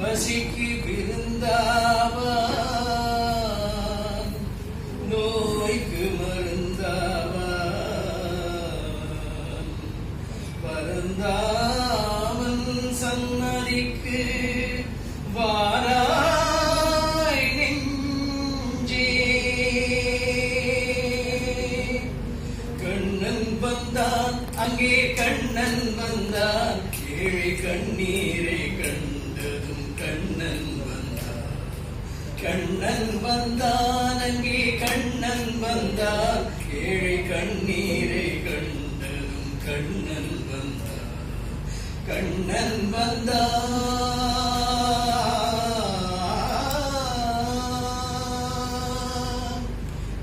பசிக்கு விருந்தாவான், நோய்க்கு மருந்தாவான், பருந்தாமன் சன்னதிக்கு வாராய் நெஞ்சே. கண்ணன் வந்தான், அங்கே கண்ணன் வந்தான், ஏழை கண்ணீரை கண்டதும் கண்ணன் வந்தான். கண்ணன் வந்தான், அங்கே கண்ணன் வந்தான், ஏழை கண்ணீரை கண்டதும் கண்ணன் வந்தான். கண்ணன் வந்தான்.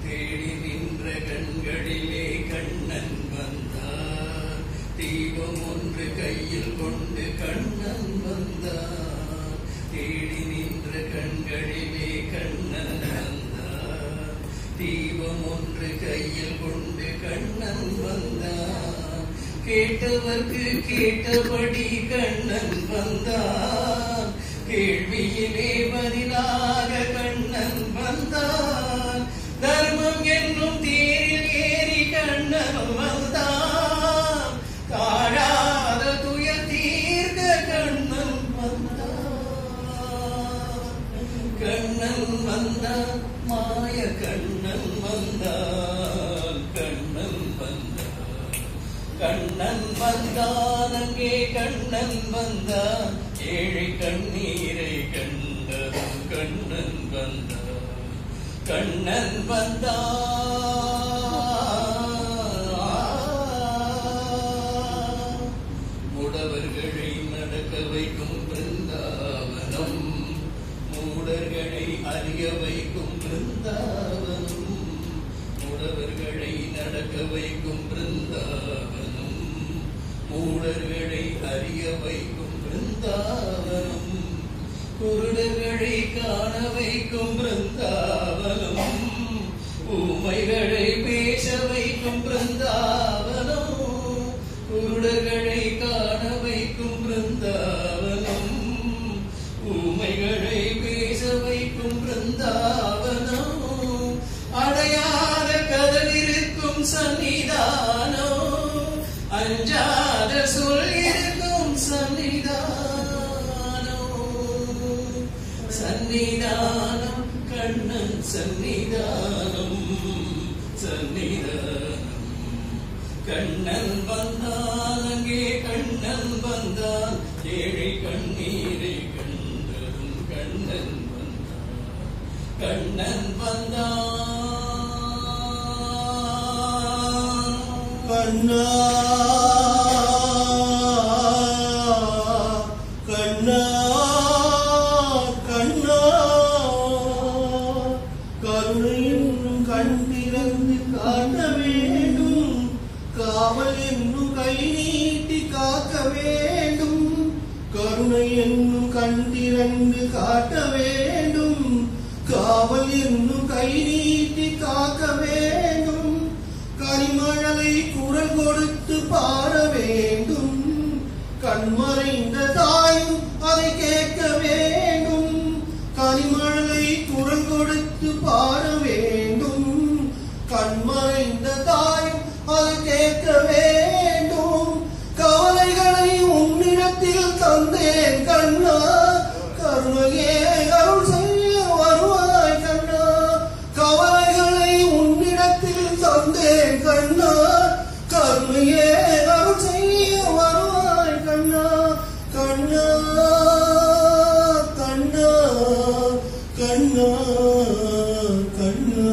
தேடி நின்ற கண்களிலே கண்ணன் வந்தான், தீபம் ஒன்று கையில் கொண்டு கண்ணன் வந்தான். தேடி நின்ற கண்களிலே கண்ணன் வந்தான், தீபம் ஒன்று கையில் கொண்டு கண்ணன் வந்தான். கேட்டவர்க்கு கேட்டபடி கண்ணன் வந்தான், கேள்வியிலே பதிலாக கண்ணன் வந்தான். தர்மம் என்னும் தேரில் ஏறி கண்ணன் வந்தான், தாழாத துயர் தீர்க்க கண்ணன் வந்தான். கண்ணன் வந்தான், மாய கண்ணன் வந்தான், கண்ணன் வந்தான். கண்ணன் வந்தான், அங்கே கண்ணன் வந்தான், ஏழை கண்ணீரை கண்டதும் கண்ணன் வந்தான். கண்ணன் வந்தான். முடவர்களை நடக்க வைக்கும் பிருந்தாவனம், மூடர்களை அறிய வைக்கும் பிருந்தாவனம். முடவர்களை நடக்க வைக்கும் பிருந்தாவனம், மூடர்களை அறிய வைக்கும் பிருந்தாவனம். குருடர்களை காண வைக்கும் பிருந்தாவனம், ஊமைகளை பேச வைக்கும் பிருந்தாவனம். குருடர்களை காண வைக்கும் பிருந்தாவனம், ஊமைகளை பேச வைக்கும் பிருந்தாவனம். அடையாத கதவிருக்கும் சன்னிதானம், அஞ்சாத சொல் இருக்கும் சன்னிதானம். சன்னிதானம் கண்ணன் சன்னிதானம், சன்னிதானம். கண்ணன் வந்தான், அங்கே கண்ணன் வந்தான், ஏழை கண்ணீரை கண்டதும் கண்ணன் வந்தான். கண்ணன் வந்தான். கண்ணா கண்ணா கண்ணா, கருணையும் கண் திறந்து காட்ட வேண்டும், காவல் என்னும் கை நீட்டி காக்க வேண்டும். கருணை என்னும் கண் திறந்து காட்ட வேண்டும், காவல் என்னும் கை நீட்டி காக்க வேண்டும். கரிமழலை குரல் கொடுத்து பாட வேண்டும், கண்மறைந்த தாயும் அதை கேட்க வேண்டும். கரிமழலை குரல் கொடுத்து பாட வேண்டும், கண்மறைந்த தாயும் அதை கேட்க வேண்டும். கவலைகளை உன்னிடத்தில் தந்தேன் கண்ணா, கருணையே அருள் செய்ய வருவாய் கண்ணா. கவலைகளை உன்னிடத்தில் தந்தேன் கண்ணா, கருணையே அருள் செய்ய வருவாய் கண்ணா. கண்ணா கண்ணா கண்ணா கண்ணா.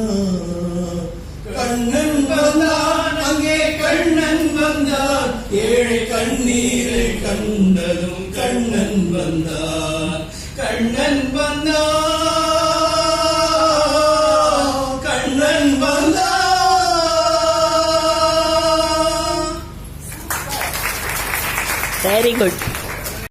கண்ணன் வந்தான், அங்கே கண்ணன் வந்தான், ஏழை கண்ணீரை கண்டதும் கண்ணன் வந்தான். கண்ணன் வந்தான், கண்ணன் வந்தான். Very good.